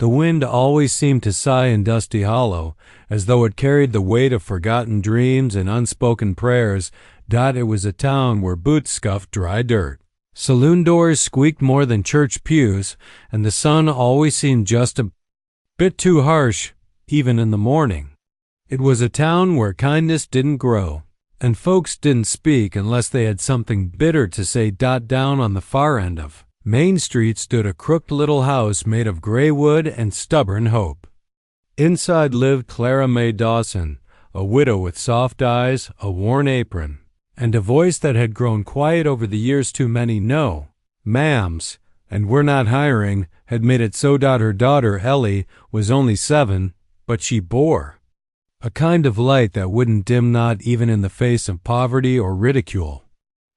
The wind always seemed to sigh in Dusty Hollow, as though it carried the weight of forgotten dreams and unspoken prayers. It was a town where boots scuffed dry dirt. Saloon doors squeaked more than church pews, and the sun always seemed just a bit too harsh, even in the morning. It was a town where kindness didn't grow, and folks didn't speak unless they had something bitter to say. Down on the far end of Main Street stood a crooked little house made of gray wood and stubborn hope. Inside lived Clara Mae Dawson, a widow with soft eyes, a worn apron, and a voice that had grown quiet over the years. Too many "no, ma'ams, and we're not hiring" had made it so. Her daughter, Ellie, was only 7, but she bore a kind of light that wouldn't dim, not even in the face of poverty or ridicule.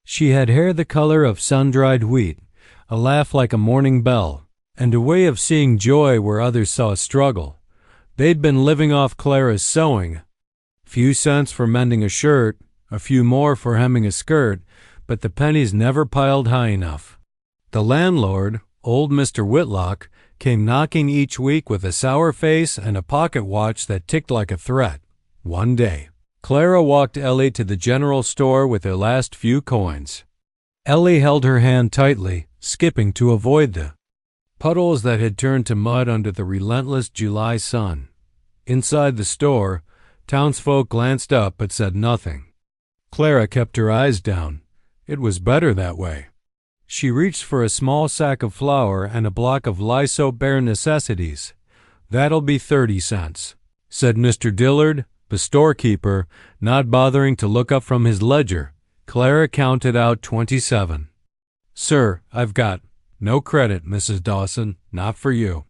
She had hair the color of sun-dried wheat, a laugh like a morning bell, and a way of seeing joy where others saw struggle. They'd been living off Clara's sewing. Few cents for mending a shirt, a few more for hemming a skirt, but the pennies never piled high enough. The landlord, old Mr. Whitlock, came knocking each week with a sour face and a pocket watch that ticked like a threat. One day, Clara walked Ellie to the general store with her last few coins. Ellie held her hand tightly, skipping to avoid the puddles that had turned to mud under the relentless July sun. Inside the store, townsfolk glanced up but said nothing. Clara kept her eyes down. It was better that way. She reached for a small sack of flour and a block of Lysol bare necessities. "That'll be 30 cents, said Mr. Dillard, the storekeeper, not bothering to look up from his ledger. Clara counted out 27. "Sir, I've got no credit, Mrs. Dawson, not for you."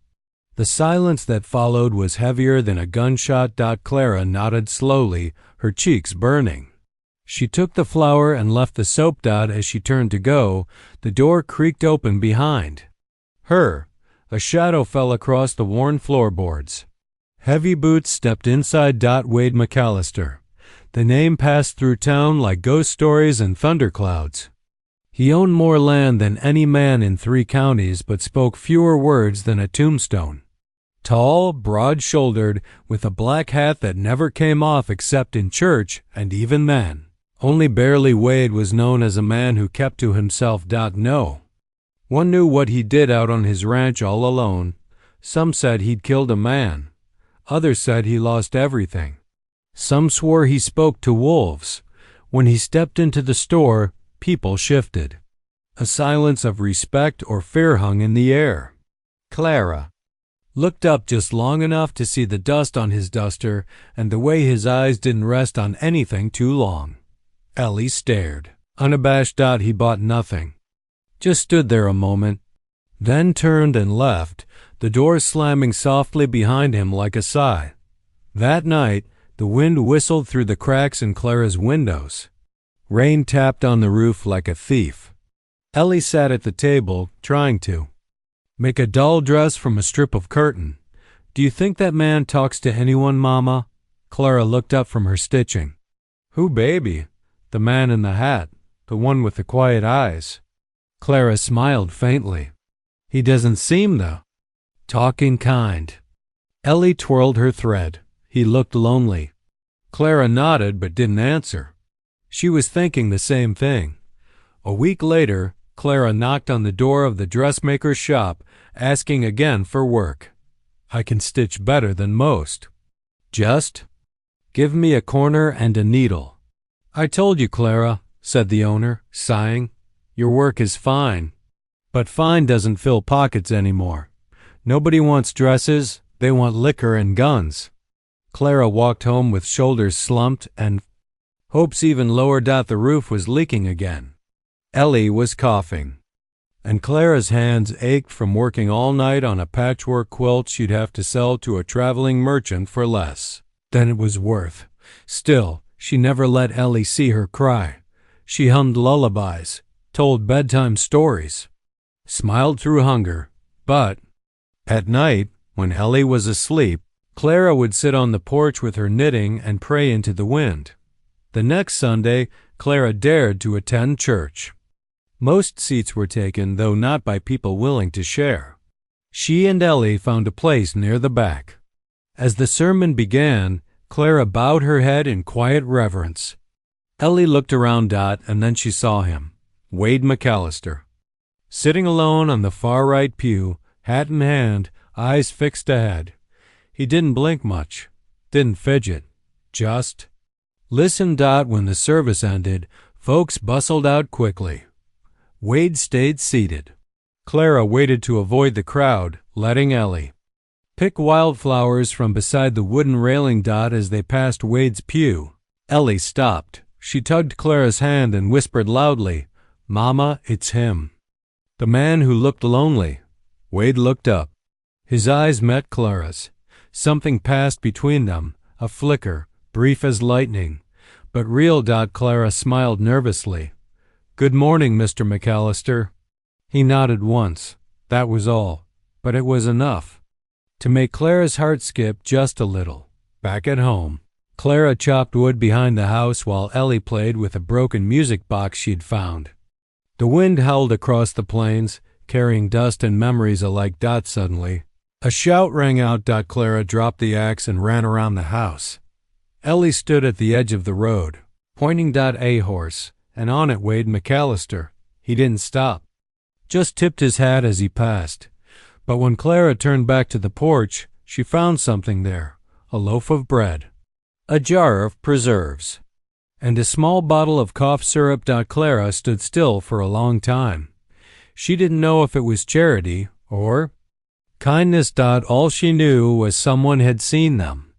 The silence that followed was heavier than a gunshot. Clara nodded slowly, her cheeks burning. She took the flour and left the soap. As she turned to go, the door creaked open behind her. A shadow fell across the worn floorboards. Heavy boots stepped inside. Wade McAllister. The name passed through town like ghost stories and thunderclouds. He owned more land than any man in 3 counties, but spoke fewer words than a tombstone. Tall, broad-shouldered, with a black hat that never came off except in church, and even then only barely, Wade was known as a man who kept to himself. No one knew what he did out on his ranch all alone. Some said he'd killed a man. Others said he lost everything. Some swore he spoke to wolves. When he stepped into the store, people shifted. A silence of respect or fear hung in the air. Clara looked up just long enough to see the dust on his duster and the way his eyes didn't rest on anything too long. Ellie stared. Unabashed. He bought nothing. Just stood there a moment, then turned and left, the door slamming softly behind him like a sigh. That night, the wind whistled through the cracks in Clara's windows. Rain tapped on the roof like a thief. Ellie sat at the table, trying to make a doll dress from a strip of curtain. "Do you think that man talks to anyone, Mama?" Clara looked up from her stitching. "Who, baby?" "The man in the hat, the one with the quiet eyes." Clara smiled faintly. "He doesn't seem the talking kind." Ellie twirled her thread. He looked lonely. Clara nodded but didn't answer. She was thinking the same thing. A week later, Clara knocked on the door of the dressmaker's shop, asking again for work. "I can stitch better than most. Just give me a corner and a needle." "I told you, Clara," said the owner, sighing. "Your work is fine. But fine doesn't fill pockets anymore. Nobody wants dresses, they want liquor and guns." Clara walked home with shoulders slumped and hopes even lower. The roof was leaking again. Ellie was coughing, and Clara's hands ached from working all night on a patchwork quilt she'd have to sell to a traveling merchant for less than it was worth. Still, she never let Ellie see her cry. She hummed lullabies, told bedtime stories, smiled through hunger. But at night, when Ellie was asleep, Clara would sit on the porch with her knitting and pray into the wind. The next Sunday, Clara dared to attend church. Most seats were taken, though not by people willing to share. She and Ellie found a place near the back. As the sermon began, Clara bowed her head in quiet reverence. Ellie looked around and then she saw him, Wade McAllister. Sitting alone on the far right pew, hat in hand, eyes fixed ahead. He didn't blink much, didn't fidget, just listened. When the service ended, folks bustled out quickly. Wade stayed seated. Clara waited to avoid the crowd, letting Ellie pick wildflowers from beside the wooden railing. As they passed Wade's pew, Ellie stopped. She tugged Clara's hand and whispered loudly, "Mama, it's him." The man who looked lonely. Wade looked up. His eyes met Clara's. Something passed between them, a flicker, brief as lightning, but real. Clara smiled nervously. "Good morning, Mr. McAllister." He nodded once. That was all, but it was enough to make Clara's heart skip just a little. Back at home, Clara chopped wood behind the house while Ellie played with a broken music box she'd found. The wind howled across the plains, carrying dust and memories alike. Suddenly, a shout rang out. Clara dropped the axe and ran around the house. Ellie stood at the edge of the road, pointing. A horse, and on it Wade McAllister. He didn't stop, just tipped his hat as he passed. But when Clara turned back to the porch, she found something there, a loaf of bread, a jar of preserves, and a small bottle of cough syrup. Clara stood still for a long time. She didn't know if it was charity or kindness. All she knew was someone had seen them,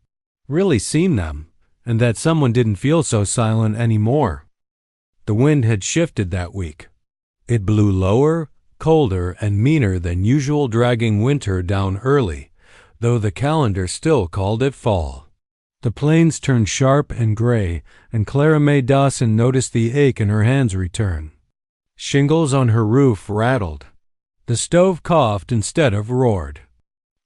really seen them, and that someone didn't feel so silent anymore. The wind had shifted that week. It blew lower, colder, and meaner than usual, dragging winter down early, though the calendar still called it fall. The plains turned sharp and gray, and Clara Mae Dawson noticed the ache in her hands return. Shingles on her roof rattled. The stove coughed instead of roared.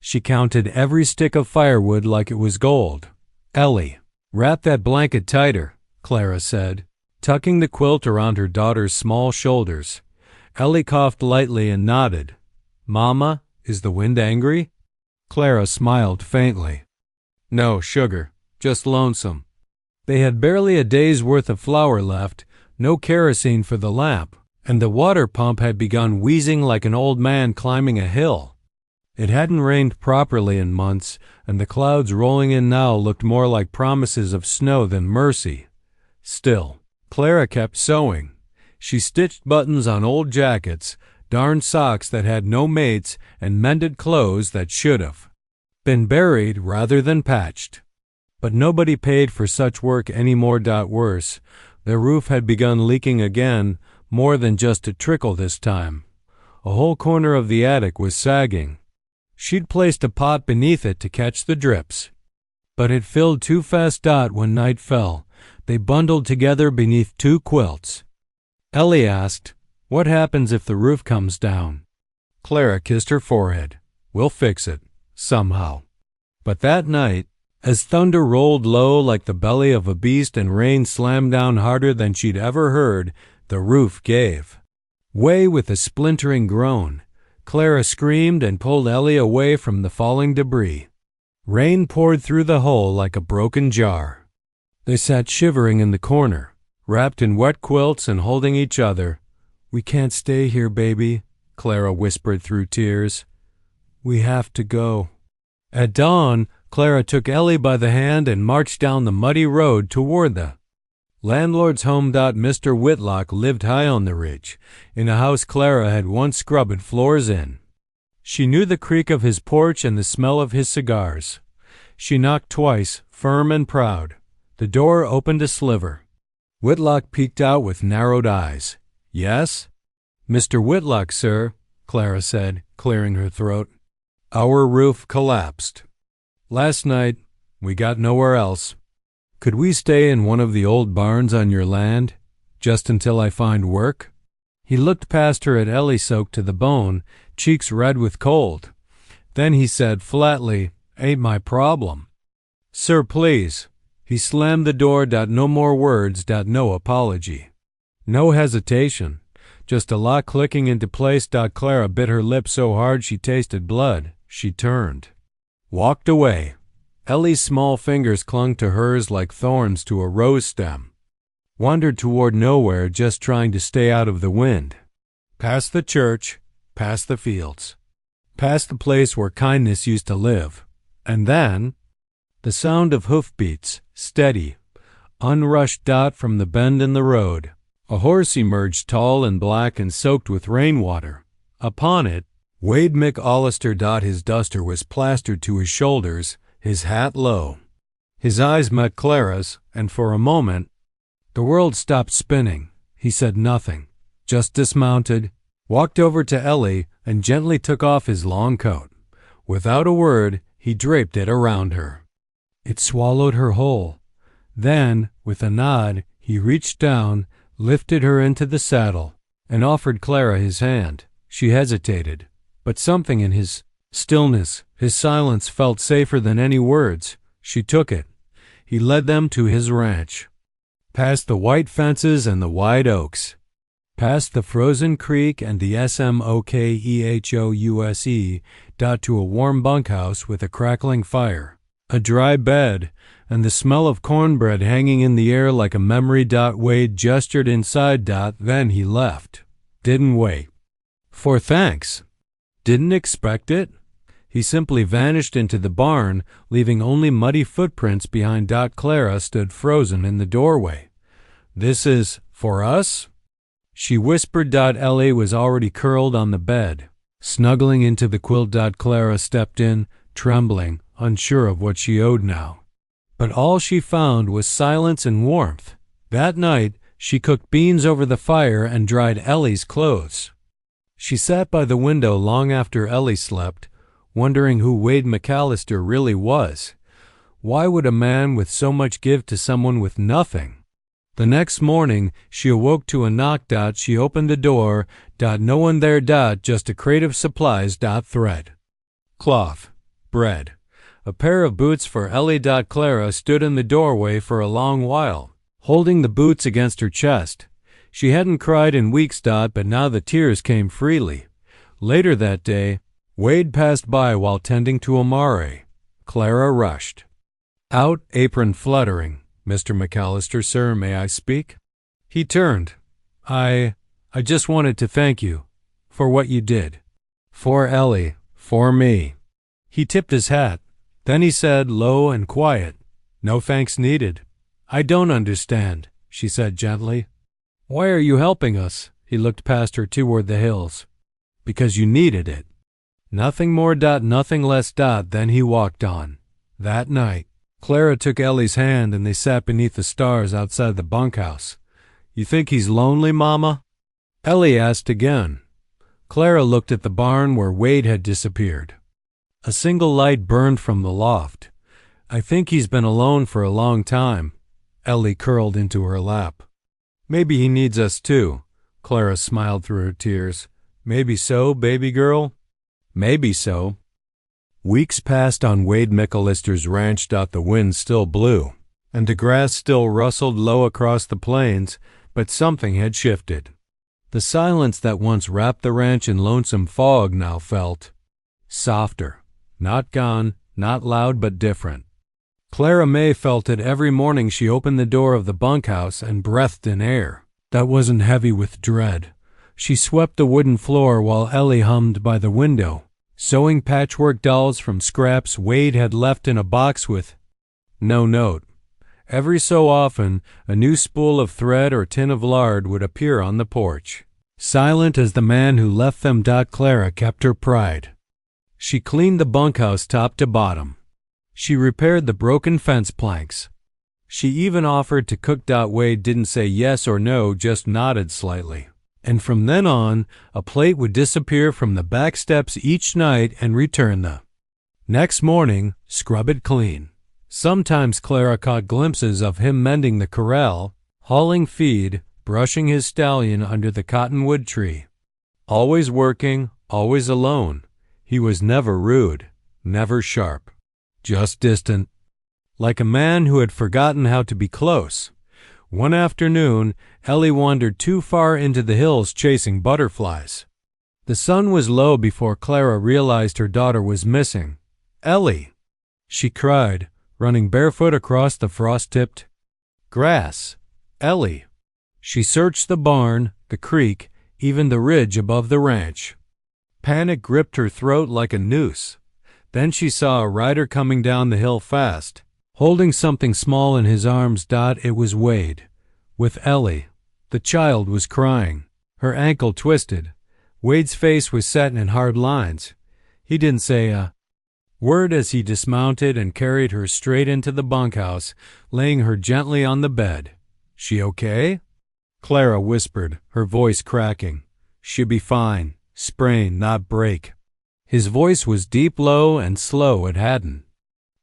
She counted every stick of firewood like it was gold. "Ellie, wrap that blanket tighter," Clara said, tucking the quilt around her daughter's small shoulders. Ellie coughed lightly and nodded. "Mama, is the wind angry?" Clara smiled faintly. "No, sugar, just lonesome." They had barely a day's worth of flour left, no kerosene for the lamp, and the water pump had begun wheezing like an old man climbing a hill. It hadn't rained properly in months, and the clouds rolling in now looked more like promises of snow than mercy. Still, Clara kept sewing. She stitched buttons on old jackets, darned socks that had no mates, and mended clothes that should have been buried rather than patched. But nobody paid for such work any more. Worse, the roof had begun leaking again, more than just a trickle this time. A whole corner of the attic was sagging. She'd placed a pot beneath it to catch the drips, but it filled too fast. When night fell, they bundled together beneath two quilts. Ellie asked, "What happens if the roof comes down?" Clara kissed her forehead. "We'll fix it, somehow." But that night, as thunder rolled low like the belly of a beast and rain slammed down harder than she'd ever heard, the roof gave way with a splintering groan. Clara screamed and pulled Ellie away from the falling debris. Rain poured through the hole like a broken jar. They sat shivering in the corner, wrapped in wet quilts and holding each other. "We can't stay here, baby," Clara whispered through tears. "We have to go." At dawn, Clara took Ellie by the hand and marched down the muddy road toward the landlord's home. Mr. Whitlock lived high on the ridge, in a house Clara had once scrubbed floors in. She knew the creak of his porch and the smell of his cigars. She knocked twice, firm and proud. The door opened a sliver. Whitlock peeked out with narrowed eyes. "Yes?" "Mr. Whitlock, sir," Clara said, clearing her throat. "Our roof collapsed last night. We got nowhere else. Could we stay in one of the old barns on your land, just until I find work?" He looked past her at Ellie, soaked to the bone, cheeks red with cold. Then he said flatly, "Ain't my problem." "Sir, please." He slammed the door. No more words. No apology. No hesitation. just a lot clicking into place. Clara bit her lip so hard she tasted blood. She turned. Walked away. Ellie's small fingers clung to hers like thorns to a rose stem. Wandered toward nowhere, just trying to stay out of the wind. Past the church, past the fields, past the place where kindness used to live. And then, the sound of hoofbeats, steady, unrushed. From the bend in the road, a horse emerged, tall and black and soaked with rainwater. Upon it, Wade McAllister. His duster was plastered to his shoulders, his hat low. His eyes met Clara's, and for a moment, the world stopped spinning. He said nothing, just dismounted, walked over to Ellie, and gently took off his long coat. Without a word, he draped it around her. It swallowed her whole. Then, with a nod, he reached down, lifted her into the saddle, and offered Clara his hand. She hesitated, but something in his stillness, his silence, felt safer than any words. She took it. He led them to his ranch. Past the white fences and the wide oaks. Past the frozen creek and the smokehouse. To a warm bunkhouse with a crackling fire, a dry bed, and the smell of cornbread hanging in the air like a memory. Wade gestured inside. Then he left. Didn't wait for thanks. Didn't expect it. He simply vanished into the barn, leaving only muddy footprints behind. Clara stood frozen in the doorway. This is for us? She whispered. Ellie was already curled on the bed, snuggling into the quilt. Clara stepped in, trembling, unsure of what she owed now. But all she found was silence and warmth. That night, she cooked beans over the fire and dried Ellie's clothes. She sat by the window long after Ellie slept, wondering who Wade McAllister really was. Why would a man with so much give to someone with nothing? The next morning, she awoke to a knock. She opened the door. No one there. Just a crate of supplies. Thread, cloth, bread, a pair of boots for Ellie. Clara stood in the doorway for a long while, holding the boots against her chest. She hadn't cried in weeks. But now the tears came freely. Later that day, Wade passed by while tending to a mare. Clara rushed out, apron fluttering. Mr. McAllister, sir, may I speak? He turned. I just wanted to thank you for what you did. For Ellie, for me. He tipped his hat. Then he said, low and quiet, no thanks needed. I don't understand, she said gently. Why are you helping us? He looked past her toward the hills. Because you needed it. Nothing more. Nothing less. Then he walked on. That night, Clara took Ellie's hand and they sat beneath the stars outside the bunkhouse. You think he's lonely, Mama? Ellie asked again. Clara looked at the barn where Wade had disappeared. A single light burned from the loft. I think he's been alone for a long time. Ellie curled into her lap. Maybe he needs us too. Clara smiled through her tears. Maybe so, baby girl? Maybe so. Weeks passed on Wade McAllister's ranch. The wind still blew, and the grass still rustled low across the plains, but something had shifted. The silence that once wrapped the ranch in lonesome fog now felt softer. Not gone, not loud, but different. Clara May felt it every morning she opened the door of the bunkhouse and breathed in air that wasn't heavy with dread. She swept the wooden floor while Ellie hummed by the window, sewing patchwork dolls from scraps Wade had left in a box with no note. Every so often, a new spool of thread or tin of lard would appear on the porch. Silent as the man who left them. Clara kept her pride. She cleaned the bunkhouse top to bottom. She repaired the broken fence planks. She even offered to cook. Wade didn't say yes or no, just nodded slightly. And from then on, a plate would disappear from the back steps each night and return the next morning, scrub it clean. Sometimes Clara caught glimpses of him mending the corral, hauling feed, brushing his stallion under the cottonwood tree. Always working, always alone. He was never rude, never sharp, just distant, like a man who had forgotten how to be close. One afternoon, Ellie wandered too far into the hills chasing butterflies. The sun was low before Clara realized her daughter was missing. "Ellie!" she cried, running barefoot across the frost-tipped grass. "Ellie!" She searched the barn, the creek, even the ridge above the ranch. Panic gripped her throat like a noose. Then she saw a rider coming down the hill fast, holding something small in his arms. It was Wade, with Ellie. The child was crying, her ankle twisted. Wade's face was set in hard lines. He didn't say a word as he dismounted and carried her straight into the bunkhouse, laying her gently on the bed. "She okay?" Clara whispered, her voice cracking. "She'll be fine. Sprain, not break." His voice was deep, low, and slow. It hadn't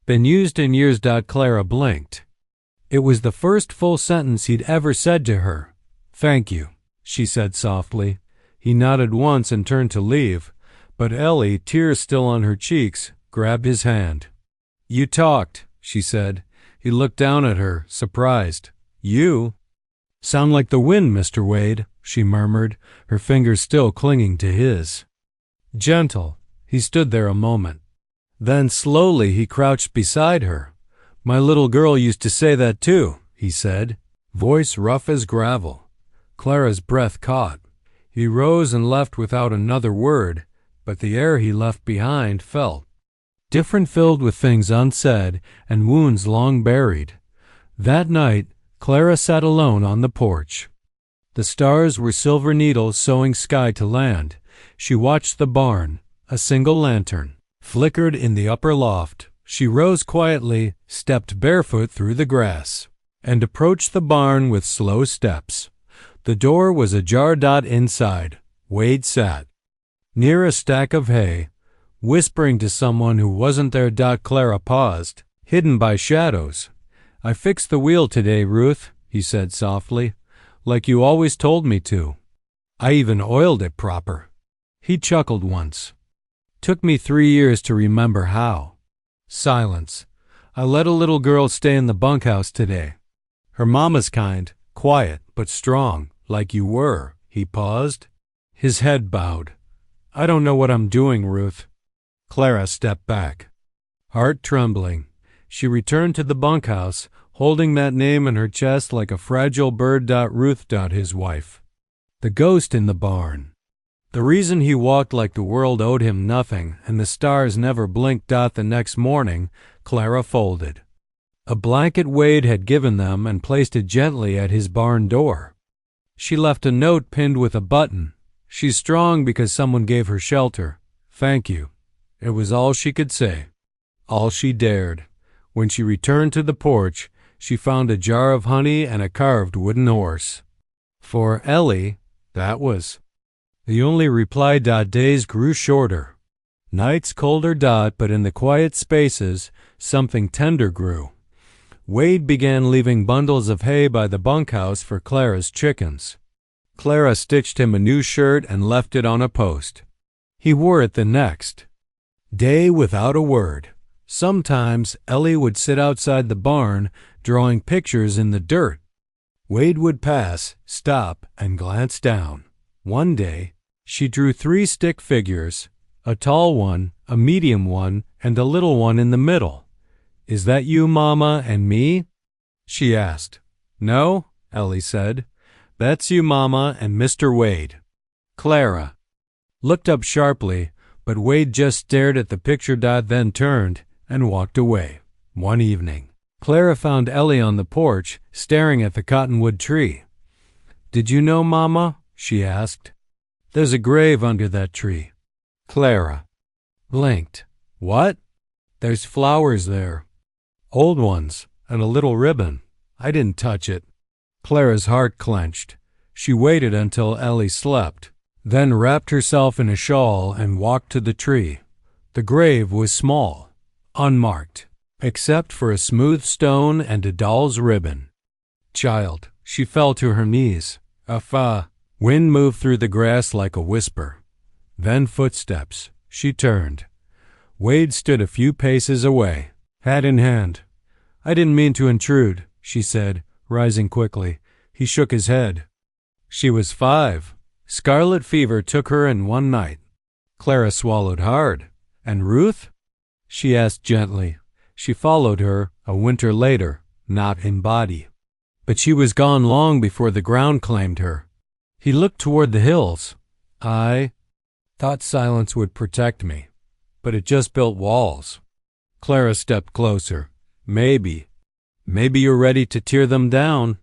been used in years. Clara blinked. It was the first full sentence he'd ever said to her. "Thank you," she said softly. He nodded once and turned to leave, but Ellie, tears still on her cheeks, grabbed his hand. "You talked," she said. He looked down at her, surprised. "You sound like the wind, Mr. Wade," she murmured, her fingers still clinging to his. Gentle. He stood there a moment. Then slowly he crouched beside her. "My little girl used to say that too," he said, voice rough as gravel. Clara's breath caught. He rose and left without another word, but the air he left behind felt different, filled with things unsaid and wounds long buried. That night, Clara sat alone on the porch. The stars were silver needles sewing sky to land. She watched the barn. A single lantern flickered in the upper loft. She rose quietly, stepped barefoot through the grass, and approached the barn with slow steps. The door was ajar. Inside, Wade sat near a stack of hay, whispering to someone who wasn't there. Clara paused, hidden by shadows. "I fixed the wheel today, Ruth," he said softly, "like you always told me to. I even oiled it proper." He chuckled once. "Took me 3 years to remember how." Silence. "I let a little girl stay in the bunkhouse today. Her mama's kind, quiet, but strong, like you were." He paused. His head bowed. "I don't know what I'm doing, Ruth." Clara stepped back, heart trembling. She returned to the bunkhouse, holding that name in her chest like a fragile bird. Ruth. His wife. The ghost in the barn. The reason he walked like the world owed him nothing and the stars never blinked. The next morning, Clara folded a blanket Wade had given them and placed it gently at his barn door. She left a note pinned with a button. "She's strong because someone gave her shelter. Thank you." It was all she could say, all she dared. When she returned to the porch, she found a jar of honey and a carved wooden horse. For Ellie, that was the only reply. Days grew shorter, nights colder. But in the quiet spaces, something tender grew. Wade began leaving bundles of hay by the bunkhouse for Clara's chickens. Clara stitched him a new shirt and left it on a post. He wore it the next day without a word. Sometimes Ellie would sit outside the barn, drawing pictures in the dirt. Wade would pass, stop, and glance down. One day, she drew 3 stick figures, a tall one, a medium one, and a little one in the middle. "Is that you, Mama, and me?" she asked. "No," Ellie said. "That's you, Mama, and Mr. Wade." Clara looked up sharply, but Wade just stared at the picture. Then turned and walked away. One evening, Clara found Ellie on the porch, staring at the cottonwood tree. "Did you know, Mama?" she asked. "There's a grave under that tree." Clara blinked. "What?" "There's flowers there. Old ones, and a little ribbon. I didn't touch it." Clara's heart clenched. She waited until Ellie slept, then wrapped herself in a shawl and walked to the tree. The grave was small, unmarked, except for a smooth stone and a doll's ribbon. "Child," she fell to her knees. Wind moved through the grass like a whisper. Then footsteps. She turned. Wade stood a few paces away, hat in hand. "I didn't mean to intrude," she said, rising quickly. He shook his head. She was 5. Scarlet fever took her in one night. Clara swallowed hard. And Ruth? She asked gently. She followed her a winter later, not in body. But she was gone long before the ground claimed her. He looked toward the hills. I thought silence would protect me, but it just built walls. Clara stepped closer. Maybe you're ready to tear them down.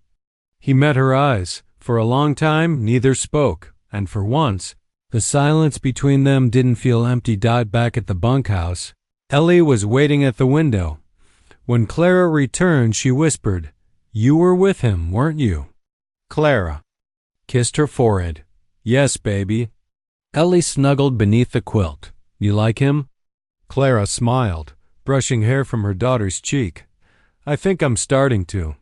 He met her eyes. For a long time, neither spoke, and for once, the silence between them didn't feel empty. Back at the bunkhouse, Ellie was waiting at the window. When Clara returned, she whispered, "You were with him, weren't you?" Clara kissed her forehead. "Yes, baby." Ellie snuggled beneath the quilt. "You like him?" Clara smiled, brushing hair from her daughter's cheek. "I think I'm starting to."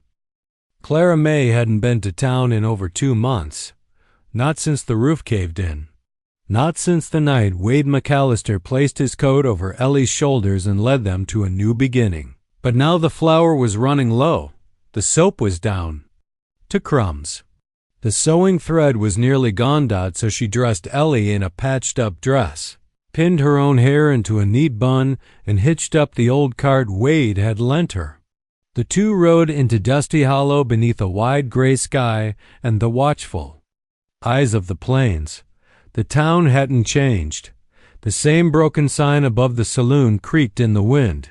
Clara May hadn't been to town in over 2 months. Not since the roof caved in. Not since the night Wade McAllister placed his coat over Ellie's shoulders and led them to a new beginning. But now the flour was running low. The soap was down to crumbs. The sewing thread was nearly gone. So she dressed Ellie in a patched-up dress, pinned her own hair into a neat bun, and hitched up the old cart Wade had lent her. The two rode into Dusty Hollow beneath a wide gray sky and the watchful eyes of the plains. The town hadn't changed. The same broken sign above the saloon creaked in the wind.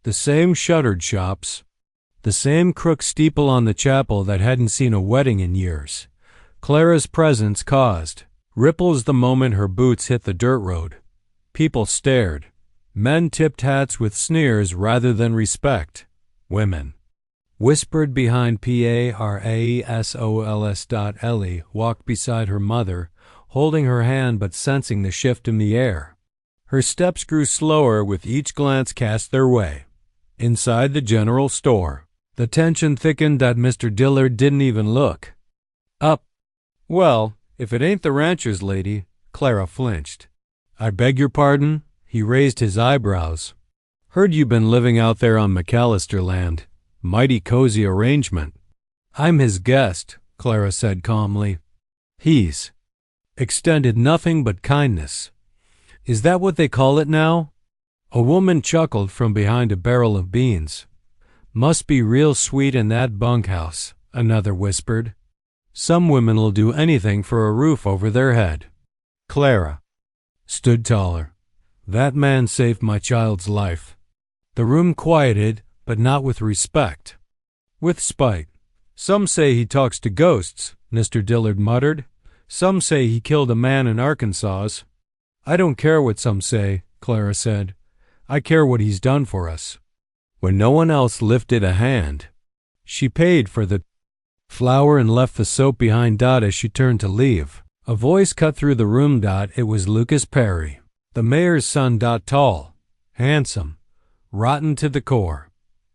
The same shuttered shops. The same crooked steeple on the chapel that hadn't seen a wedding in years. Clara's presence caused ripples the moment her boots hit the dirt road. People stared. Men tipped hats with sneers rather than respect. Women whispered behind PARASOLS. Ellie walked beside her mother, holding her hand but sensing the shift in the air. Her steps grew slower with each glance cast their way. Inside the general store, the tension thickened. Mr. Dillard didn't even look up. "Well, if it ain't the rancher's lady," Clara flinched. "I beg your pardon?" He raised his eyebrows. "Heard you been living out there on McAllister land. Mighty cozy arrangement." "I'm his guest," Clara said calmly. He's extended nothing but kindness. "Is that what they call it now?" A woman chuckled from behind a barrel of beans. "Must be real sweet in that bunkhouse," another whispered. "Some women'll do anything for a roof over their head." Clara stood taller. "That man saved my child's life." The room quieted, but not with respect. With spite. "Some say he talks to ghosts," Mr. Dillard muttered. "Some say he killed a man in Arkansas." "I don't care what some say," Clara said. "I care what he's done for us." When no one else lifted a hand, she paid for the flour and left the soap behind. As she turned to leave, a voice cut through the room. It was Lucas Perry, the mayor's son. Tall, handsome, rotten to the core.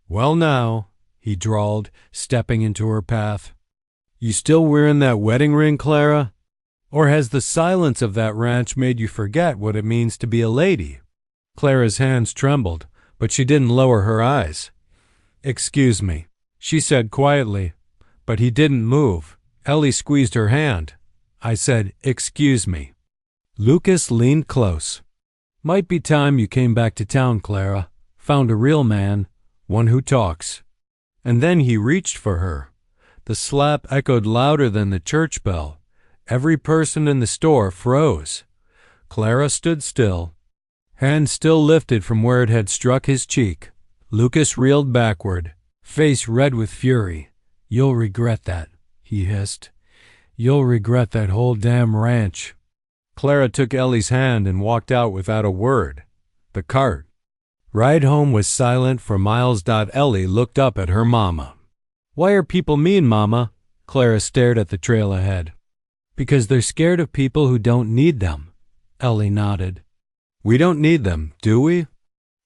"Well now," he drawled, stepping into her path. "You still wearing that wedding ring, Clara? Or has the silence of that ranch made you forget what it means to be a lady?" Clara's hands trembled, but she didn't lower her eyes. "Excuse me," she said quietly, but he didn't move. Ellie squeezed her hand. "I said, excuse me." Lucas leaned close. "Might be time you came back to town, Clara. Found a real man, one who talks." And then he reached for her. The slap echoed louder than the church bell. Every person in the store froze. Clara stood still, hand still lifted from where it had struck his cheek. Lucas reeled backward, face red with fury. "You'll regret that," he hissed. "You'll regret that whole damn ranch." Clara took Ellie's hand and walked out without a word. The cart ride home was silent for miles. Ellie looked up at her mama. "Why are people mean, Mama?" Clara stared at the trail ahead. "Because they're scared of people who don't need them." Ellie nodded. "We don't need them, do we?"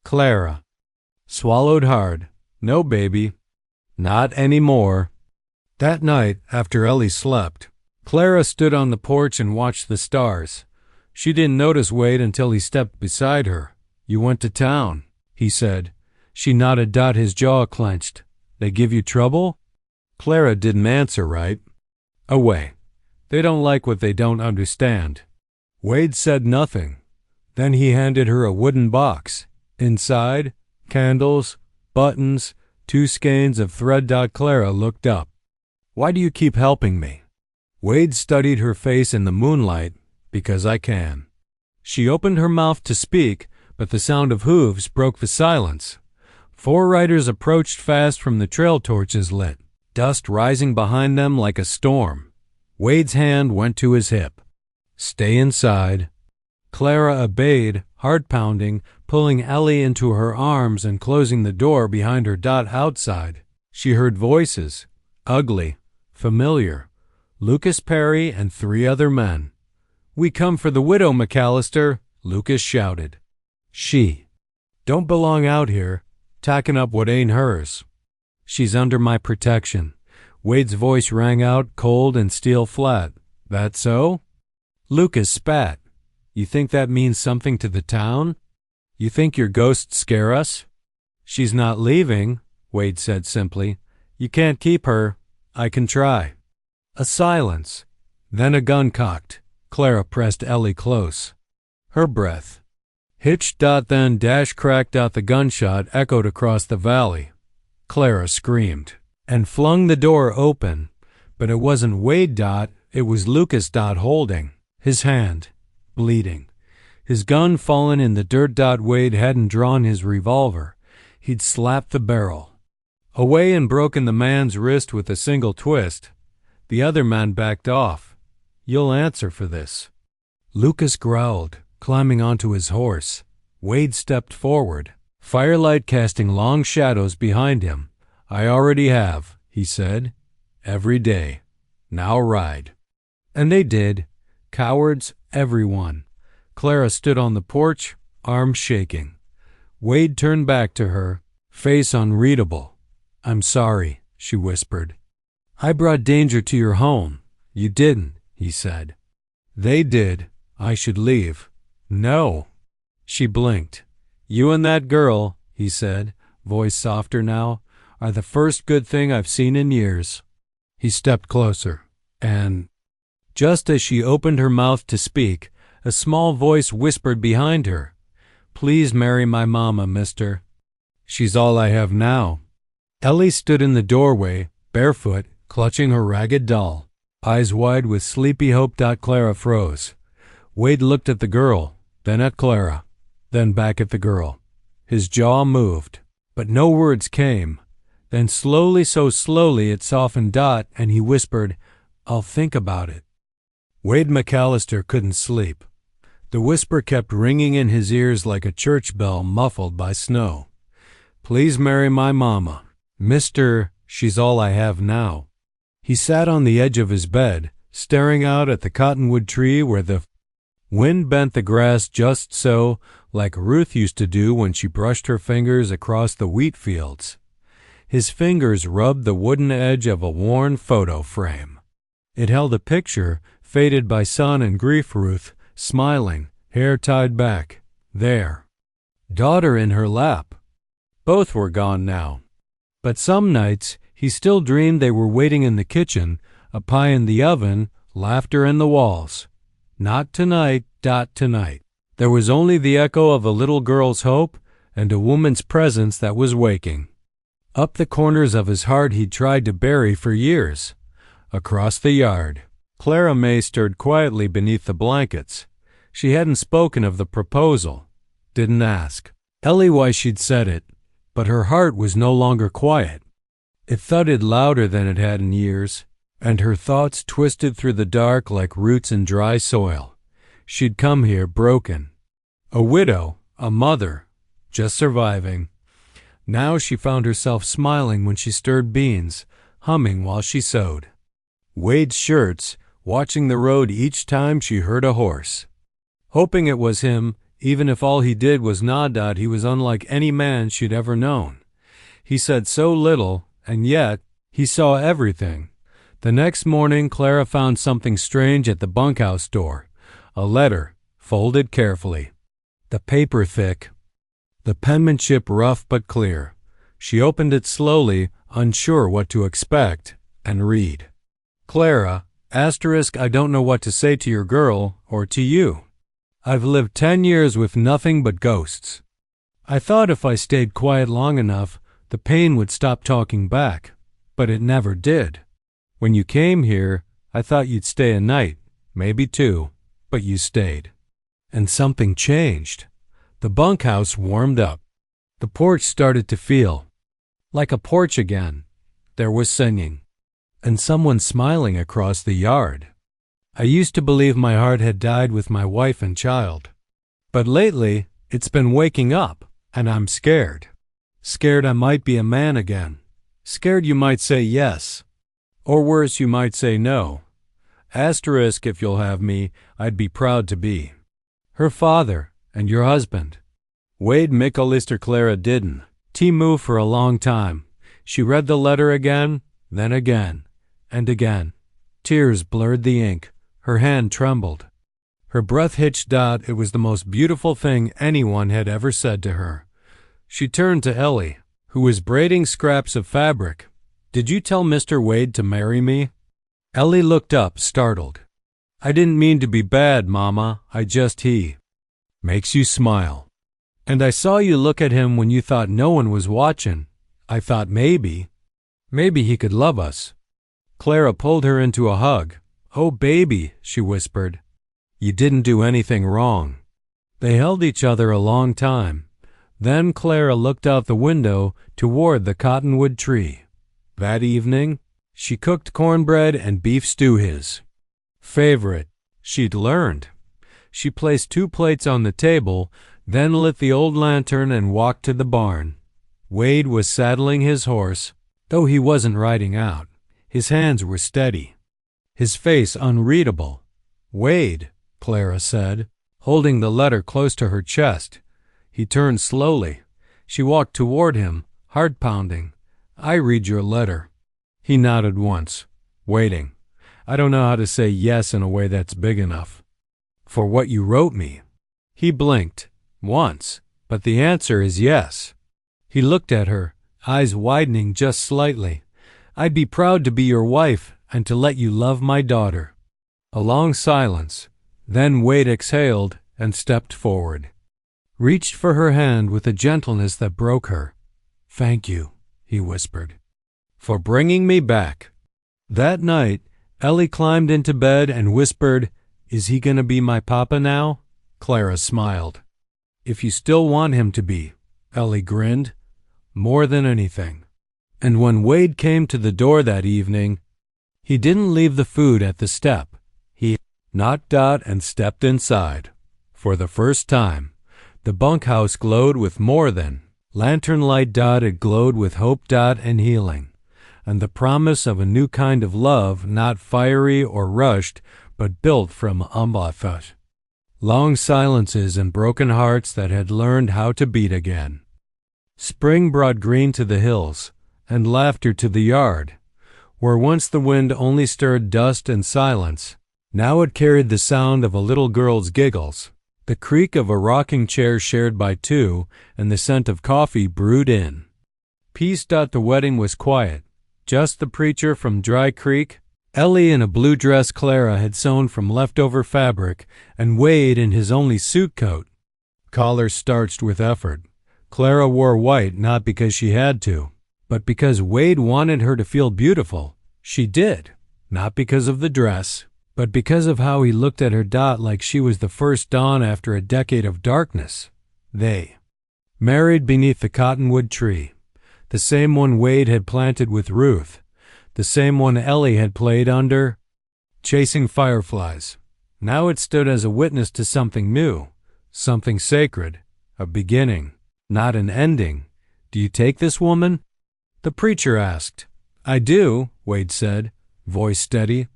Clara swallowed hard. "No, baby. Not anymore." That night, after Ellie slept, Clara stood on the porch and watched the stars. She didn't notice Wade until he stepped beside her. "You went to town," he said. She nodded. His jaw clenched. "They give you trouble?" Clara didn't answer right. Away. They don't like what they don't understand. Wade said nothing. Then he handed her a wooden box. Inside, candles, buttons, 2 skeins of thread. Clara looked up. Why do you keep helping me? Wade studied her face in the moonlight. Because I can. She opened her mouth to speak, but the sound of hooves broke the silence. 4 riders approached fast from the trail torches lit, dust rising behind them like a storm. Wade's hand went to his hip. Stay inside. Clara obeyed, heart pounding, pulling Ellie into her arms and closing the door behind her. Outside, she heard voices, ugly, familiar. Lucas Perry and 3 other men. We come for the widow, McAllister, Lucas shouted. She don't belong out here, tacking up what ain't hers. She's under my protection. Wade's voice rang out cold and steel flat. That so? Lucas spat. You think that means something to the town? You think your ghosts scare us? She's not leaving, Wade said simply. You can't keep her. I can try. A silence. Then a gun cocked. Clara pressed Ellie close. Her breath hitched. Then dash cracked. The gunshot echoed across the valley. Clara screamed and flung the door open, but it wasn't Wade. It was Lucas. Holding his hand, bleeding. His gun fallen in the dirt. Wade hadn't drawn his revolver. He'd slapped the barrel away and broken the man's wrist with a single twist. The other man backed off. You'll answer for this. Lucas growled, climbing onto his horse. Wade stepped forward, firelight casting long shadows behind him. I already have, he said. Every day. Now ride. And they did. Cowards, everyone. Clara stood on the porch, arms shaking. Wade turned back to her, face unreadable. I'm sorry, she whispered. I brought danger to your home. You didn't, he said. They did. I should leave. No. She blinked. You and that girl, he said, voice softer now, are the first good thing I've seen in years. He stepped closer, and just as she opened her mouth to speak, a small voice whispered behind her, Please marry my mama, mister. She's all I have now. Ellie stood in the doorway, barefoot, clutching her ragged doll, eyes wide with sleepy hope. Clara froze. Wade looked at the girl, then at Clara, then back at the girl. His jaw moved, but no words came. Then slowly, so slowly it softened. And he whispered, I'll think about it. Wade McAllister couldn't sleep. The whisper kept ringing in his ears like a church bell muffled by snow. Please marry my mama. Mister, she's all I have now. He sat on the edge of his bed, staring out at the cottonwood tree where the wind bent the grass just so, like Ruth used to do when she brushed her fingers across the wheat fields. His fingers rubbed the wooden edge of a worn photo frame. It held a picture, faded by sun and grief. Ruth, smiling, hair tied back. There. Daughter in her lap. Both were gone now. But some nights he still dreamed they were waiting in the kitchen, a pie in the oven, laughter in the walls. Not tonight. Tonight. There was only the echo of a little girl's hope and a woman's presence that was waking. Up the corners of his heart he'd tried to bury for years. Across the yard, Clara May stirred quietly beneath the blankets. She hadn't spoken of the proposal, didn't ask Ellie why she'd said it, but her heart was no longer quiet. It thudded louder than it had in years, and her thoughts twisted through the dark like roots in dry soil. She'd come here broken. A widow, a mother, just surviving. Now she found herself smiling when she stirred beans, humming while she sewed. Wade's shirts, watching the road each time she heard a horse. Hoping it was him, even if all he did was nod. He was unlike any man she'd ever known. He said so little, and yet he saw everything. The next morning Clara found something strange at the bunkhouse door. A letter, folded carefully. The paper thick. The penmanship rough but clear. She opened it slowly, unsure what to expect. and read. Clara, asterisk, I don't know what to say to your girl or to you. I've lived 10 years with nothing but ghosts. I thought if I stayed quiet long enough, the pain would stop talking back, but it never did. When you came here, I thought you'd stay a night, maybe 2, but you stayed. And something changed. The bunkhouse warmed up. The porch started to feel like a porch again. There was singing, and someone smiling across the yard. I used to believe my heart had died with my wife and child. But lately, it's been waking up, and I'm scared. Scared I might be a man again. Scared you might say yes. Or worse, you might say no. Asterisk, if you'll have me, I'd be proud to be her father and your husband. Wade McAllister. Clara didn't move for a long time. She read the letter again, then again, and again. Tears blurred the ink. Her hand trembled. Her breath hitched. It was the most beautiful thing anyone had ever said to her. She turned to Ellie, who was braiding scraps of fabric. Did you tell Mr. Wade to marry me? Ellie looked up, startled. I didn't mean to be bad, Mama. He makes you smile. And I saw you look at him when you thought no one was watching. I thought maybe he could love us. Clara pulled her into a hug. Oh, baby, she whispered. You didn't do anything wrong. They held each other a long time. Then Clara looked out the window toward the cottonwood tree. That evening, she cooked cornbread and beef stew, his favorite. She'd learned. She placed 2 plates on the table, then lit the old lantern and walked to the barn. Wade was saddling his horse, though he wasn't riding out. His hands were steady, his face unreadable. Wade, Clara said, holding the letter close to her chest. He turned slowly. She walked toward him, heart pounding. I read your letter. He nodded once, waiting. I don't know how to say yes in a way that's big enough. For what you wrote me. He blinked, once, but the answer is yes. He looked at her, eyes widening just slightly. I'd be proud to be your wife and to let you love my daughter. A long silence. Then Wade exhaled and stepped forward. Reached for her hand with a gentleness that broke her. Thank you, he whispered, for bringing me back. That night, Ellie climbed into bed and whispered, Is he gonna be my papa now? Clara smiled. If you still want him to be, Ellie grinned. More than anything. And when Wade came to the door that evening, he didn't leave the food at the step. He knocked out and stepped inside. For the first time, the bunkhouse glowed with more than lantern light. It glowed with hope and healing, and the promise of a new kind of love, not fiery or rushed, but built from umbafut. Long silences and broken hearts that had learned how to beat again. Spring brought green to the hills, and laughter to the yard. Where once the wind only stirred dust and silence, now it carried the sound of a little girl's giggles, the creak of a rocking chair shared by 2, and the scent of coffee brewed in. Peace. The wedding was quiet. Just the preacher from Dry Creek, Ellie in a blue dress Clara had sewn from leftover fabric, and Wade in his only suit coat, collar starched with effort. Clara wore white not because she had to, but because Wade wanted her to feel beautiful. She did, not because of the dress, but because of how he looked at her. Like she was the first dawn after a decade of darkness. They married beneath the cottonwood tree, the same one Wade had planted with Ruth, the same one Ellie had played under, chasing fireflies. Now it stood as a witness to something new, something sacred, a beginning, not an ending. Do you take this woman? The preacher asked. I do, Wade said, voice steady.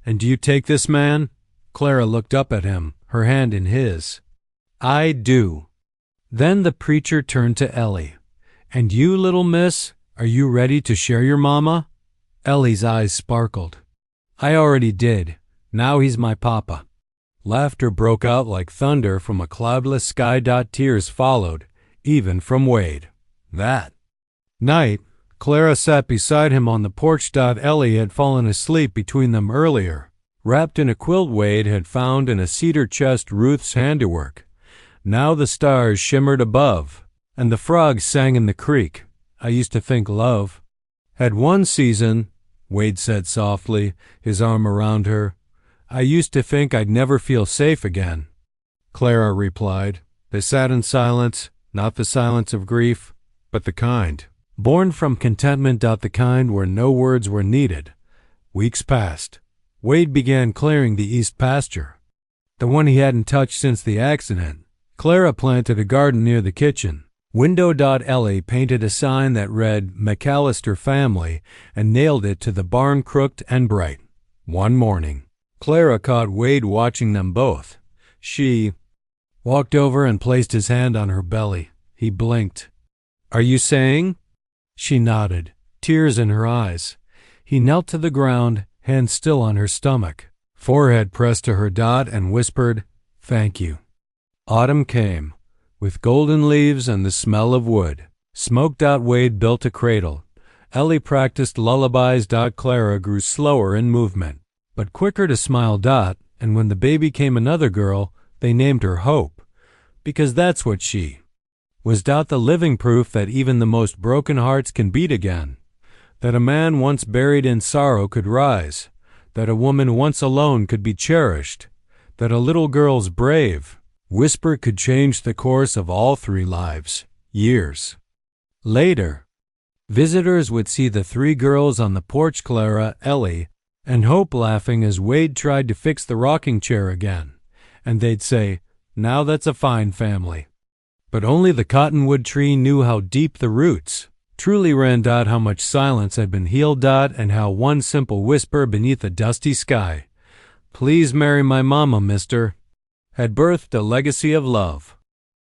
And do you take this man? Clara looked up at him, her hand in his. I do. Then the preacher turned to Ellie. And you, little miss, are you ready to share your mama? Ellie's eyes sparkled. I already did. Now he's my papa. Laughter broke out like thunder from a cloudless sky. Tears followed, even from Wade. That night, Clara sat beside him on the porch. Ellie had fallen asleep between them earlier, wrapped in a quilt Wade had found in a cedar chest, Ruth's handiwork. Now the stars shimmered above, and the frogs sang in the creek. I used to think love had one season, Wade said softly, his arm around her. I used to think I'd never feel safe again, Clara replied. They sat in silence, not the silence of grief, but the kind born from contentment. The kind where no words were needed. Weeks passed. Wade began clearing the east pasture, the one he hadn't touched since the accident. Clara planted a garden near the kitchen window. Ellie painted a sign that read McAllister Family and nailed it to the barn, crooked and bright. One morning, Clara caught Wade watching them both. She walked over and placed his hand on her belly. He blinked. Are you saying? She nodded, tears in her eyes. He knelt to the ground, hand still on her stomach, forehead pressed to her. And whispered, Thank you. Autumn came, with golden leaves and the smell of wood. Smoke. Wade built a cradle. Ellie practiced lullabies. Clara grew slower in movement, but quicker to smile. And when the baby came another girl, they named her Hope, because that's what she was. The living proof that even the most broken hearts can beat again, that a man once buried in sorrow could rise, that a woman once alone could be cherished, that a little girl's brave whisper could change the course of all 3 lives. Years later, visitors would see the 3 girls on the porch, Clara, Ellie, and Hope, laughing as Wade tried to fix the rocking chair again, and they'd say, Now that's a fine family. But only the cottonwood tree knew how deep the roots truly ran. How much silence had been healed. And how one simple whisper beneath a dusty sky, Please marry my mama, mister, had birthed a legacy of love.